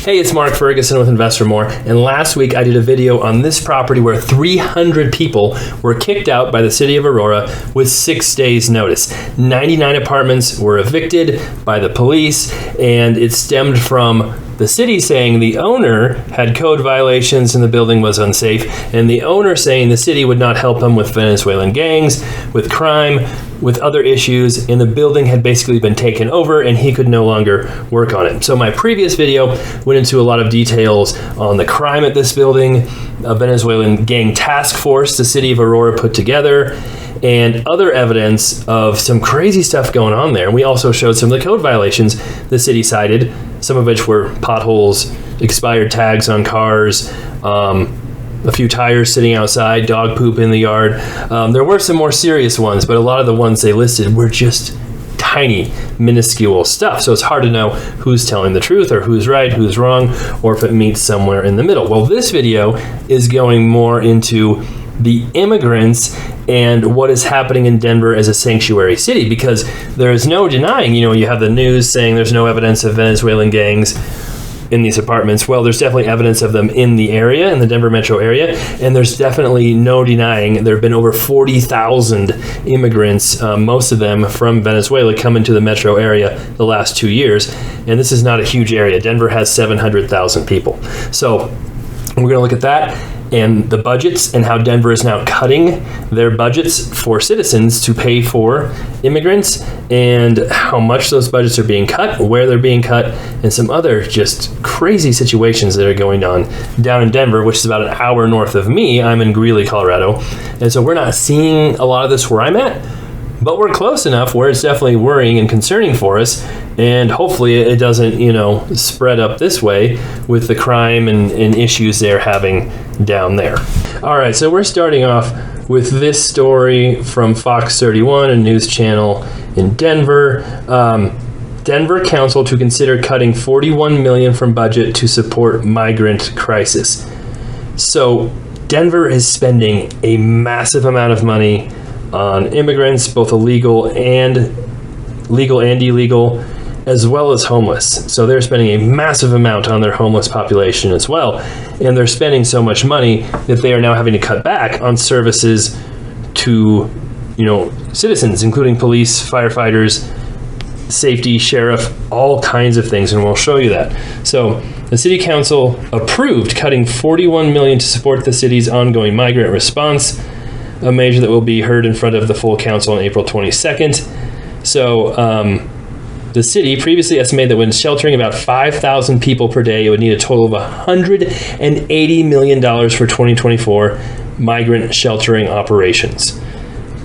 Hey, it's Mark Ferguson with Investor More, and last week I did a video on this property where 300 people were kicked out by the city of Aurora with 6 days notice. 99 apartments were evicted by the police, and it stemmed from the city saying the owner had code violations and the building was unsafe, and the owner saying the city would not help him with Venezuelan gangs, with crime, with other issues, and the building had basically been taken over and he could no longer work on it. So my previous video went into a lot of details on the crime at this building, a Venezuelan gang task force the city of Aurora put together, and other evidence of some crazy stuff going on there. And we also showed some of the code violations the city cited, some of which were potholes, expired tags on cars, a few tires sitting outside, dog poop in the yard. There were some more serious ones, but a lot of the ones they listed were just tiny, minuscule stuff. So it's hard to know who's telling the truth or who's right, who's wrong, or if it meets somewhere in the middle. Well, this video is going more into the immigrants and what is happening in Denver as a sanctuary city, because there is no denying, you have the news saying there's no evidence of Venezuelan gangs in these apartments. Well, there's definitely evidence of them in the area, in the Denver metro area, and there's definitely no denying there have been over 40,000 immigrants, most of them from Venezuela, come into the metro area the last 2 years, and this is not a huge area. Denver has 700,000 people. So we're going to look at that and the budgets and how Denver is now cutting their budgets for citizens to pay for immigrants, and how much those budgets are being cut, where they're being cut, and some other just crazy situations that are going on down in Denver, which is about an hour north of me. I'm in Greeley, Colorado, and so we're not seeing a lot of this where I'm at, but we're close enough where it's definitely worrying and concerning for us, and hopefully it doesn't, spread up this way with the crime and issues they're having down there. All right, so we're starting off with this story from Fox 31, a news channel in Denver. Denver Council to consider cutting $41 million from budget to support migrant crisis. So Denver is spending a massive amount of money on immigrants, both illegal and illegal, as well as homeless. So they're spending a massive amount on their homeless population as well. And they're spending so much money that they are now having to cut back on services to, citizens, including police, firefighters, safety, sheriff, all kinds of things. And we'll show you that. So the city council approved cutting $41 million to support the city's ongoing migrant response, a measure that will be heard in front of the full council on April 22nd. So the city previously estimated that when sheltering about 5,000 people per day, it would need a total of $180 million for 2024 migrant sheltering operations.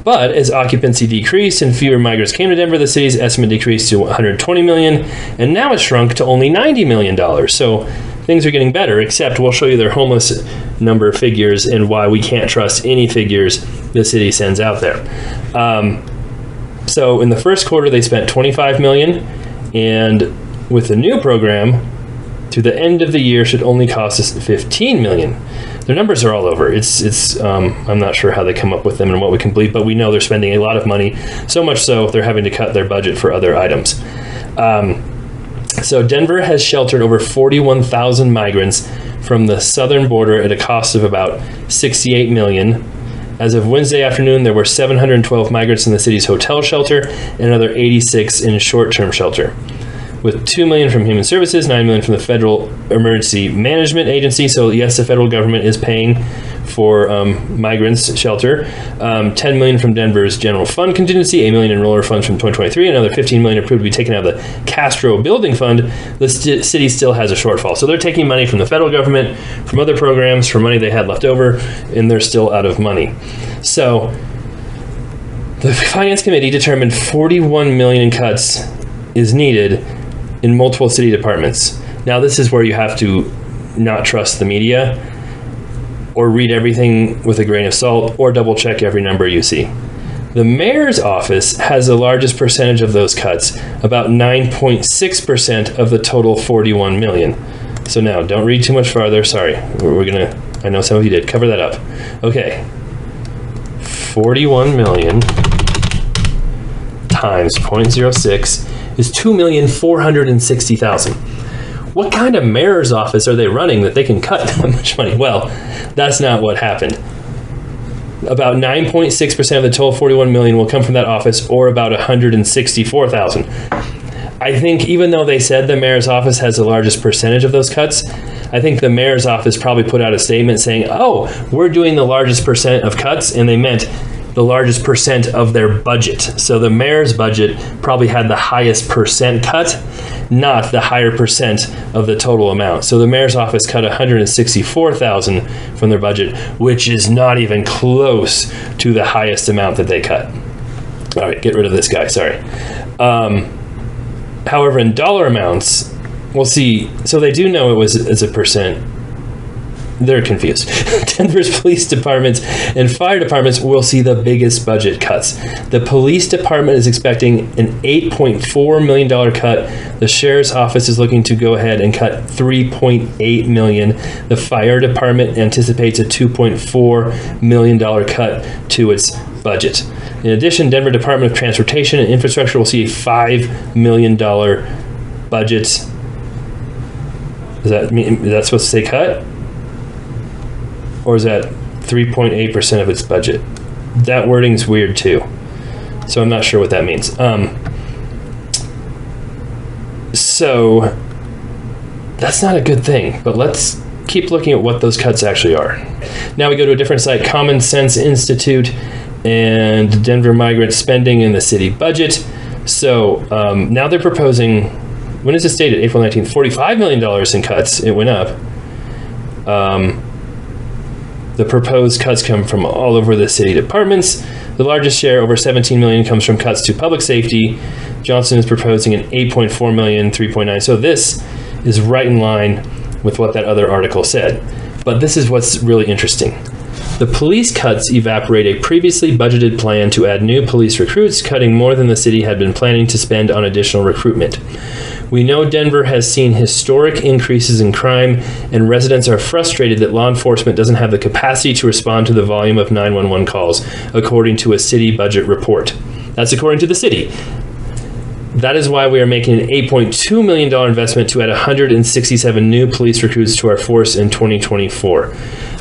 But as occupancy decreased and fewer migrants came to Denver, the city's estimate decreased to $120 million, and now it's shrunk to only $90 million. So things are getting better, except we'll show you their homeless number figures and why we can't trust any figures the city sends out there. So in the first quarter, they spent $25 million, and with the new program, to the end of the year should only cost us $15 million. Their numbers are all over. I'm not sure how they come up with them and what we can believe, but we know they're spending a lot of money, so much so they're having to cut their budget for other items. So Denver has sheltered over 41,000 migrants from the southern border at a cost of about $68 million. As of Wednesday afternoon, there were 712 migrants in the city's hotel shelter and another 86 in short-term shelter, with $2 million from Human Services, $9 million from the Federal Emergency Management Agency. So yes, the federal government is paying for migrants shelter. $10 million from Denver's general fund contingency, $8 million in roller funds from 2023, another $15 million approved to be taken out of the Castro Building Fund. The city still has a shortfall. So they're taking money from the federal government, from other programs, from money they had left over, and they're still out of money. So the Finance Committee determined $41 million in cuts is needed in multiple city departments. Now, this is where you have to not trust the media, or read everything with a grain of salt, or double check every number you see. The mayor's office has the largest percentage of those cuts, about 9.6% of the total 41 million. So now, don't read too much farther. Sorry, I know some of you did. Cover that up. Okay. 41 million times 0.06 is 2,460,000. What kind of mayor's office are they running that they can cut that much money? Well, that's not what happened. About 9.6% of the total 41 million will come from that office, or about 164,000. I think even though they said the mayor's office has the largest percentage of those cuts, I think the mayor's office probably put out a statement saying, oh, we're doing the largest percent of cuts, and they meant the largest percent of their budget. So the mayor's budget probably had the highest percent cut, not the higher percent of the total amount. So the mayor's office cut 164,000 from their budget, which is not even close to the highest amount that they cut. All right, get rid of this guy, sorry. However, in dollar amounts, we'll see. So they do know it was as a percent. They're confused. Denver's police departments and fire departments will see the biggest budget cuts. The police department is expecting an $8.4 million cut. The sheriff's office is looking to go ahead and cut $3.8 million. The fire department anticipates a $2.4 million cut to its budget. In addition, Denver Department of Transportation and Infrastructure will see a $5 million budget. Does that mean that's supposed to say cut? Or is that 3.8% of its budget? That wording's weird too. So I'm not sure what that means. So that's not a good thing, but let's keep looking at what those cuts actually are. Now we go to a different site, Common Sense Institute and Denver Migrant spending in the city budget. So now they're proposing, when is it stated? April 19th, $45 million in cuts. It went up. The proposed cuts come from all over the city departments. The largest share, over $17 million, comes from cuts to public safety. Johnson is proposing an $8.4 million, 3.9. So this is right in line with what that other article said. But this is what's really interesting. The police cuts evaporate a previously budgeted plan to add new police recruits, cutting more than the city had been planning to spend on additional recruitment. We know Denver has seen historic increases in crime, and residents are frustrated that law enforcement doesn't have the capacity to respond to the volume of 911 calls, according to a city budget report. That's according to the city. That is why we are making an $8.2 million investment to add 167 new police recruits to our force in 2024.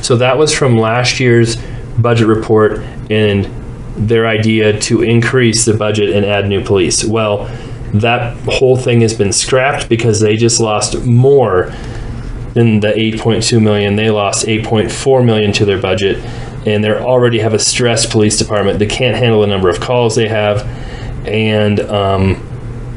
So that was from last year's budget report and their idea to increase the budget and add new police. Well, that whole thing has been scrapped because they just lost more than the $8.2 million. They lost $8.4 million to their budget, and they already have a stressed police department. They can't handle the number of calls they have, and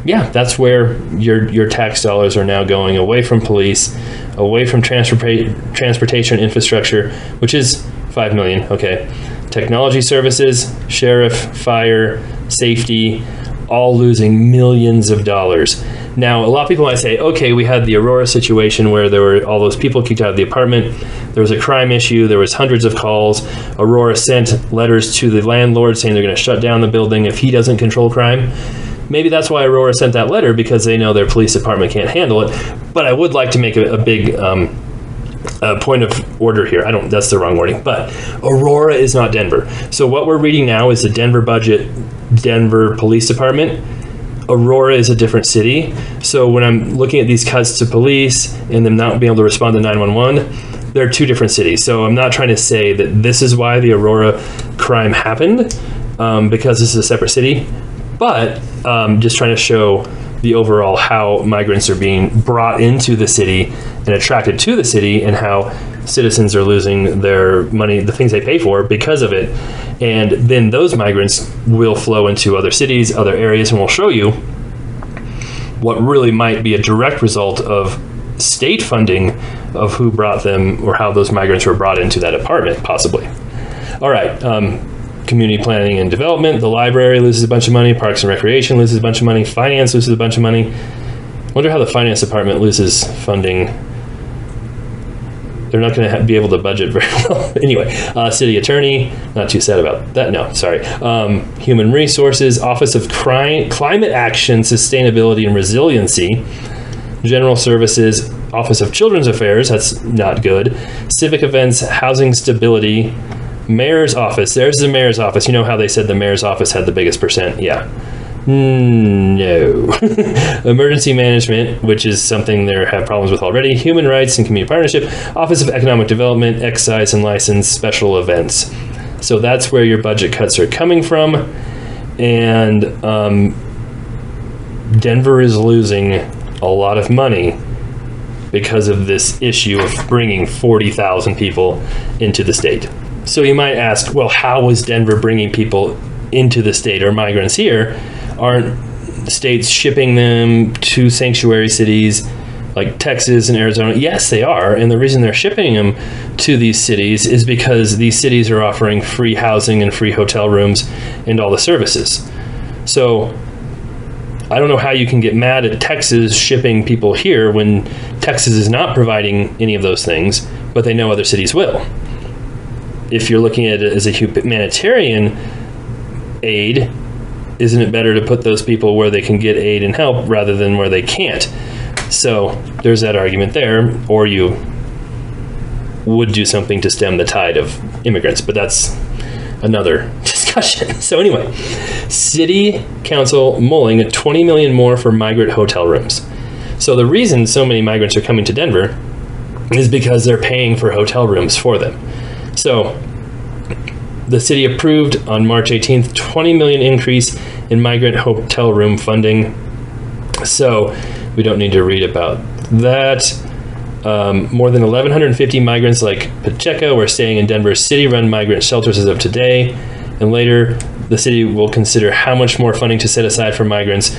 yeah, that's where your tax dollars are now going away from police, away from transportation infrastructure, which is $5 million. Okay, technology services, sheriff, fire, safety, all losing millions of dollars. Now, a lot of people might say, okay, we had the Aurora situation where there were all those people kicked out of the apartment. There was a crime issue. There was hundreds of calls. Aurora sent letters to the landlord saying they're going to shut down the building if he doesn't control crime. Maybe that's why Aurora sent that letter, because they know their police department can't handle it. But I would like to make a big point of order here. That's the wrong wording, but Aurora is not Denver. So what we're reading now is the Denver budget, Denver Police Department. Aurora is a different city. So when I'm looking at these cuts to police and them not being able to respond to 911, they're two different cities. So I'm not trying to say that this is why the Aurora crime happened, because this is a separate city, but just trying to show the overall how migrants are being brought into the city and attracted to the city, and how citizens are losing their money, the things they pay for, because of it. And then those migrants will flow into other cities, other areas, and we'll show you what really might be a direct result of state funding of who brought them, or how those migrants were brought into that apartment, possibly. All right. Community planning and development, the library loses a bunch of money, parks and recreation loses a bunch of money, finance loses a bunch of money. Wonder how the finance department loses funding. They're not going to be able to budget very well. Anyway, city attorney, not too sad about that. No, sorry. Human resources, Office of Climate Action, Sustainability and Resiliency, general services, Office of Children's Affairs, that's not good. Civic events, housing stability, mayor's office. There's the mayor's office. You know how they said the mayor's office had the biggest percent? Yeah. No. Emergency management, which is something they have problems with already. Human rights and community partnership. Office of Economic Development, excise and license, special events. So that's where your budget cuts are coming from. And Denver is losing a lot of money because of this issue of bringing 40,000 people into the state. So you might ask, well, how is Denver bringing people into the state, or migrants here? Aren't states shipping them to sanctuary cities like Texas and Arizona? Yes, they are. And the reason they're shipping them to these cities is because these cities are offering free housing and free hotel rooms and all the services. So I don't know how you can get mad at Texas shipping people here when Texas is not providing any of those things, but they know other cities will. If you're looking at it as a humanitarian aid, isn't it better to put those people where they can get aid and help rather than where they can't? So there's that argument there. Or you would do something to stem the tide of immigrants, but that's another discussion. So anyway, City Council mulling at $20 million more for migrant hotel rooms. So the reason so many migrants are coming to Denver is because they're paying for hotel rooms for them. So the city approved on March 18th, $20 million increase in migrant hotel room funding. So we don't need to read about that. More than 1,150 migrants like Pacheco are staying in Denver's city-run migrant shelters as of today. And later, the city will consider how much more funding to set aside for migrants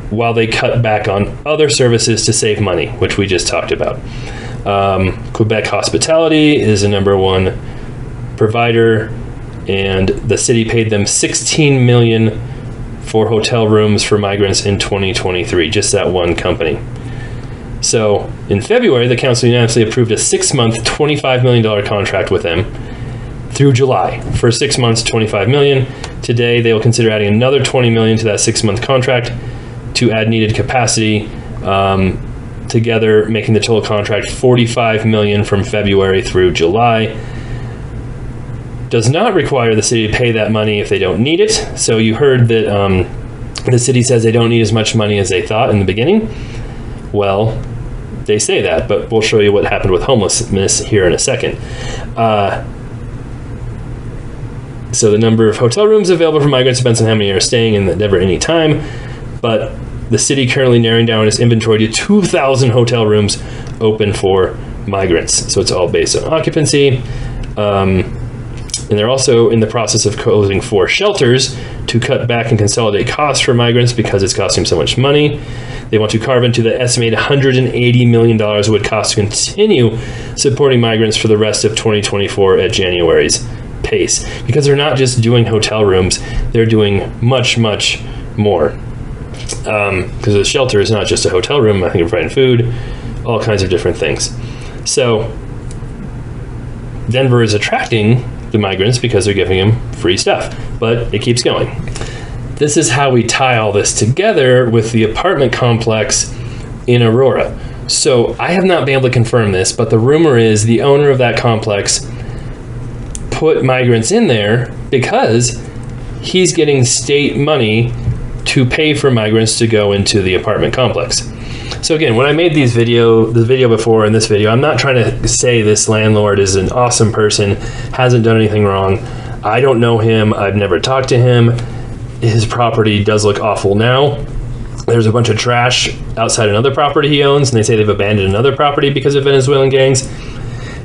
while they cut back on other services to save money, which we just talked about. Quebec Hospitality is the #1 provider, and the city paid them $16 million for hotel rooms for migrants in 2023, just that one company. So in February, the council unanimously approved a 6-month, $25 million contract with them through July. For 6 months, $25 million. Today, they will consider adding another $20 million to that 6-month contract to add needed capacity, together making the total contract $45 million from February through July. Does not require the city to pay that money if they don't need it. So you heard that the city says they don't need as much money as they thought in the beginning. Well, they say that, but we'll show you what happened with homelessness here in a second. So the number of hotel rooms available for migrants depends on how many are staying in Denver any time, but the city currently narrowing down its inventory to 2,000 hotel rooms open for migrants. So it's all based on occupancy. And they're also in the process of closing 4 shelters to cut back and consolidate costs for migrants because it's costing so much money. They want to carve into the estimated $180 million it would cost to continue supporting migrants for the rest of 2024 at January's pace. Because they're not just doing hotel rooms, they're doing much, much more. Because the shelter is not just a hotel room. I think they're providing food, all kinds of different things. So Denver is attracting the migrants because they're giving them free stuff, but it keeps going. This is how we tie all this together with the apartment complex in Aurora. So I have not been able to confirm this, but the rumor is the owner of that complex put migrants in there because he's getting state money to pay for migrants to go into the apartment complex. So again, when I made the video before and this video, I'm not trying to say this landlord is an awesome person, hasn't done anything wrong. I don't know him. I've never talked to him. His property does look awful now. There's a bunch of trash outside another property he owns, and they say they've abandoned another property because of Venezuelan gangs.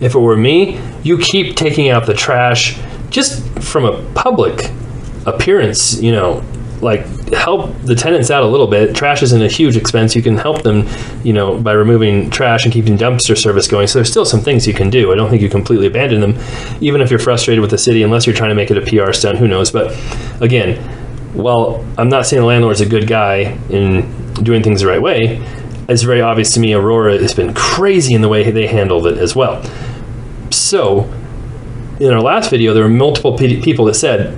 If it were me, you keep taking out the trash just from a public appearance, like help the tenants out a little bit. Trash isn't a huge expense. You can help them, by removing trash and keeping dumpster service going. So there's still some things you can do. I don't think you completely abandon them, even if you're frustrated with the city, unless you're trying to make it a PR stunt, who knows. But again, while I'm not saying the landlord's a good guy in doing things the right way, it's very obvious to me Aurora has been crazy in the way they handled it as well. So in our last video, there were multiple people that said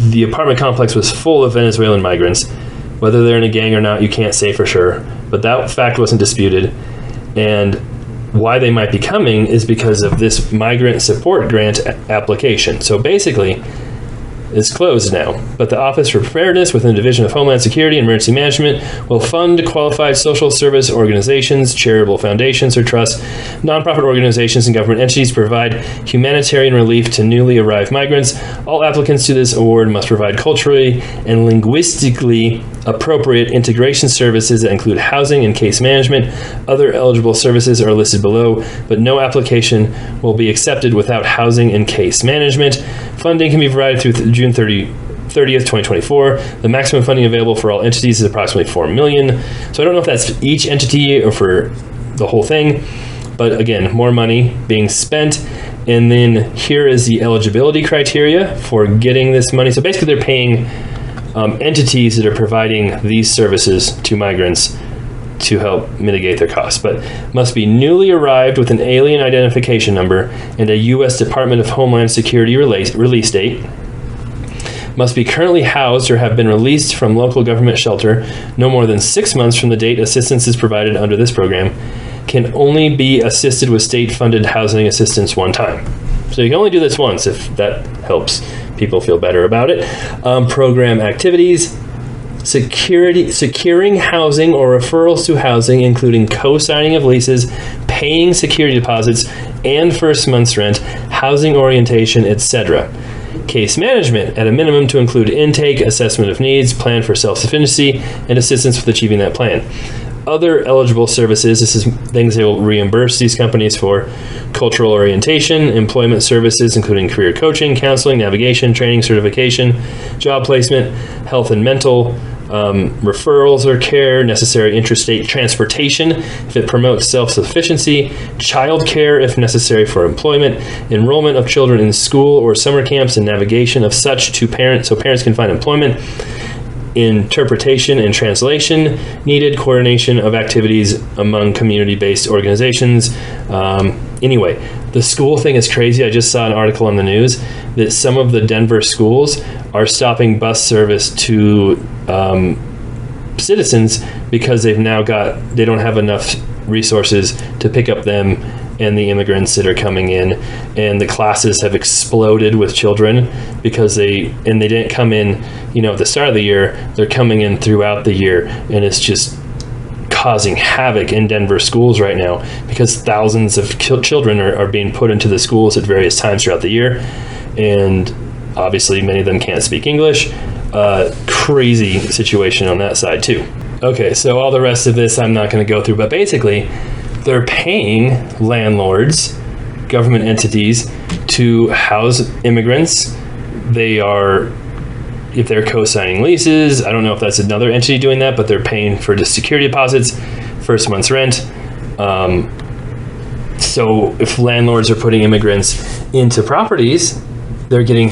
the apartment complex was full of Venezuelan migrants. Whether they're in a gang or not, you can't say for sure, but that fact wasn't disputed. And why they might be coming is because of this migrant support grant application. So basically, is closed now, but the Office for Preparedness within the Division of Homeland Security and Emergency Management will fund qualified social service organizations, charitable foundations or trusts, nonprofit organizations, and government entities to provide humanitarian relief to newly arrived migrants. All applicants to this award must provide culturally and linguistically appropriate integration services that include housing and case management. Other eligible services are listed below, but no application will be accepted without housing and case management. Funding can be provided through June 30th, 2024. The maximum funding available for all entities is approximately $4 million. So I don't know if that's each entity or for the whole thing, but again, more money being spent. And then here is the eligibility criteria for getting this money. So basically they're paying entities that are providing these services to migrants to help mitigate their costs, but must be newly arrived with an alien identification number and a U.S. Department of Homeland Security release date, must be currently housed or have been released from local government shelter no more than 6 months from the date assistance is provided under this program, can only be assisted with state-funded housing assistance one time. So you can only do this once if that helps people feel better about it. Program activities. Securing housing or referrals to housing, including co-signing of leases, paying security deposits and first month's rent, housing orientation, etc. Case management, at a minimum, to include intake, assessment of needs, plan for self-sufficiency, and assistance with achieving that plan. Other eligible services, this is things they will reimburse these companies for: cultural orientation, employment services, including career coaching, counseling, navigation, training, certification, job placement, health and mental, referrals or care, necessary interstate transportation if it promotes self-sufficiency, child care if necessary for employment, enrollment of children in school or summer camps, and navigation of such to parents so parents can find employment, interpretation and translation needed, coordination of activities among community-based organizations. Anyway, the school thing is crazy. I just saw an article on the news that some of the Denver schools are stopping bus service to citizens because they don't have enough resources to pick up them and the immigrants that are coming in, and the classes have exploded with children because they didn't come in, at the start of the year. They're coming in throughout the year, and it's just causing havoc in Denver schools right now because thousands of children are being put into the schools at various times throughout the year, and obviously many of them can't speak English. Crazy situation on that side too. Okay, so all the rest of this I'm not going to go through, but basically they're paying landlords, government entities, to house immigrants. If they're co-signing leases, I don't know if that's another entity doing that, but they're paying for the security deposits, first month's rent. So if landlords are putting immigrants into properties, they're getting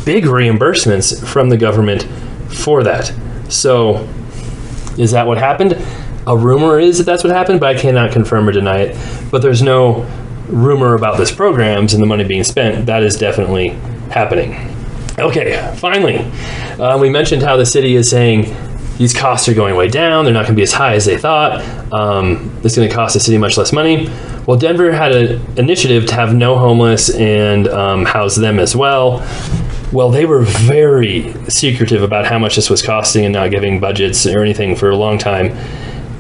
big reimbursements from the government for that. So is that what happened? A rumor is that that's what happened, but I cannot confirm or deny it. But there's no rumor about this programs and the money being spent. That is definitely happening. Okay, finally, we mentioned how the city is saying these costs are going way down. They're not going to be as high as they thought. It's going to cost the city much less money. Well, Denver had an initiative to have no homeless and house them as well. Well, they were very secretive about how much this was costing and not giving budgets or anything for a long time.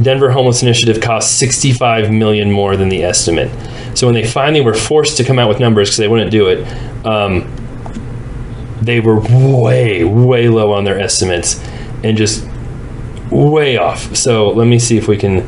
Denver Homeless Initiative cost $65 million more than the estimate. So when they finally were forced to come out with numbers because they wouldn't do it, they were way, way low on their estimates and just way off. So let me see if we can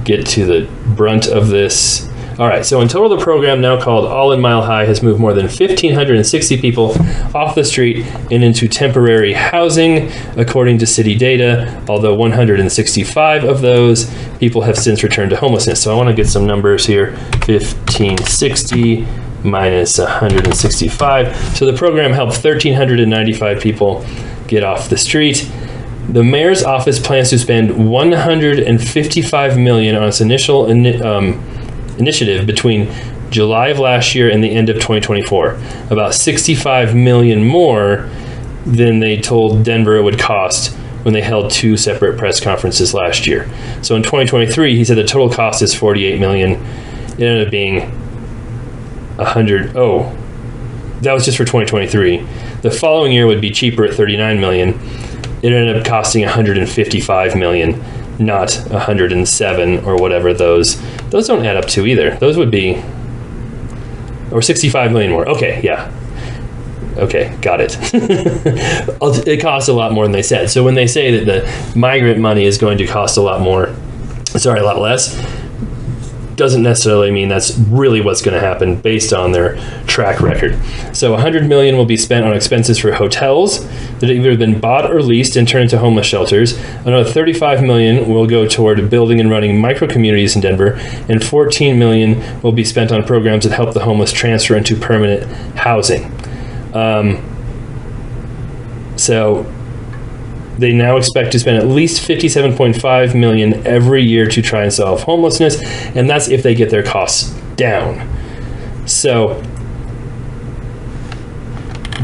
get to the brunt of this. All right, so in total, the program, now called All in Mile High, has moved more than 1,560 people off the street and into temporary housing, according to city data, although 165 of those people have since returned to homelessness. So I want to get some numbers here. 1,560 minus 165. So the program helped 1,395 people get off the street. The mayor's office plans to spend $155 million on its initial initiative between July of last year and the end of 2024, about $65 million more than they told Denver it would cost when they held two separate press conferences last year. So in 2023, he said the total cost is $48 million. It ended up being that was just for 2023. The following year would be cheaper at 39 million. It ended up costing 155 million, not 107 or whatever those don't add up to either. Those would be, or 65 million more. Okay, yeah. Okay, got it. It costs a lot more than they said. So when they say that the migrant money is going to cost a lot less, doesn't necessarily mean that's really what's going to happen based on their track record. So 100 million will be spent on expenses for hotels that have either been bought or leased and turned into homeless shelters. Another 35 million will go toward building and running micro communities in Denver, and 14 million will be spent on programs that help the homeless transfer into permanent housing. So they now expect to spend at least 57.5 million every year to try and solve homelessness, and that's if they get their costs down. So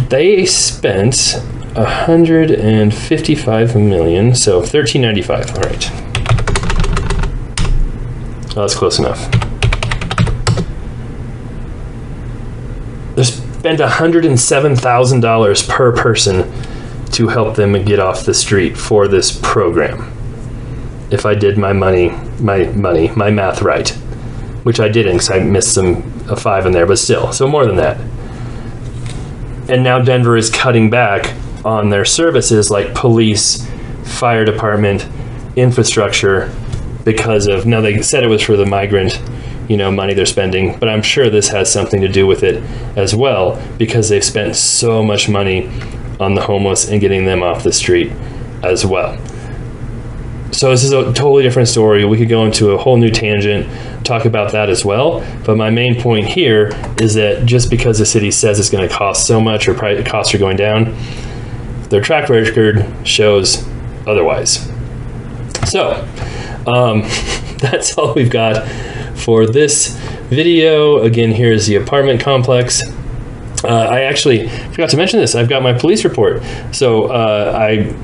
they spent 155 million, so 1395. All right, well, that's close enough. They spent $107,000 per person to help them get off the street for this program. If I did my math right, which I didn't because I missed a 5 in there, but still, so more than that. And now Denver is cutting back on their services like police, fire department, infrastructure, because of, now they said it was for the migrant, money they're spending, but I'm sure this has something to do with it as well, because they've spent so much money on the homeless and getting them off the street as well. So this is a totally different story. We could go into a whole new tangent, talk about that as well. But my main point here is that just because the city says it's going to cost so much, or costs are going down, their track record shows otherwise. So that's all we've got for this video. Again, here's the apartment complex. I actually forgot to mention this. I've got my police report. So I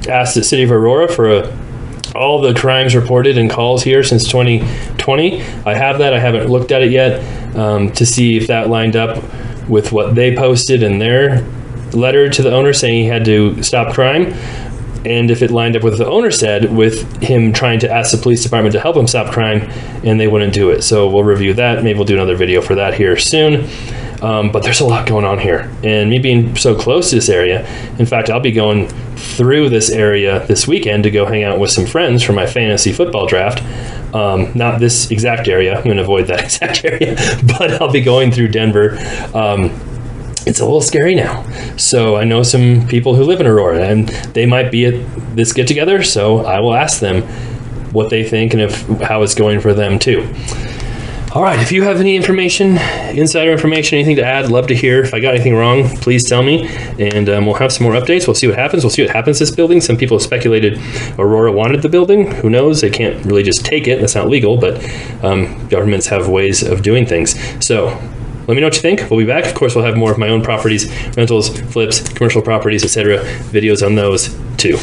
asked the city of Aurora for all the crimes reported and calls here since 2020. I have that. I haven't looked at it yet to see if that lined up with what they posted in their letter to the owner saying he had to stop crime, and if it lined up with what the owner said with him trying to ask the police department to help him stop crime, and they wouldn't do it. So we'll review that. Maybe we'll do another video for that here soon. But there's a lot going on here, and me being so close to this area, in fact, I'll be going through this area this weekend to go hang out with some friends for my fantasy football draft. Not this exact area, I'm going to avoid that exact area, but I'll be going through Denver. It's a little scary now. So I know some people who live in Aurora, and they might be at this get together, so I will ask them what they think and how it's going for them too. All right, if you have any information, insider information, anything to add, love to hear. If I got anything wrong, please tell me, and we'll have some more updates. We'll see what happens. We'll see what happens to this building. Some people have speculated Aurora wanted the building. Who knows? They can't really just take it. That's not legal, but governments have ways of doing things. So let me know what you think. We'll be back. Of course, we'll have more of my own properties, rentals, flips, commercial properties, etc. Videos on those too.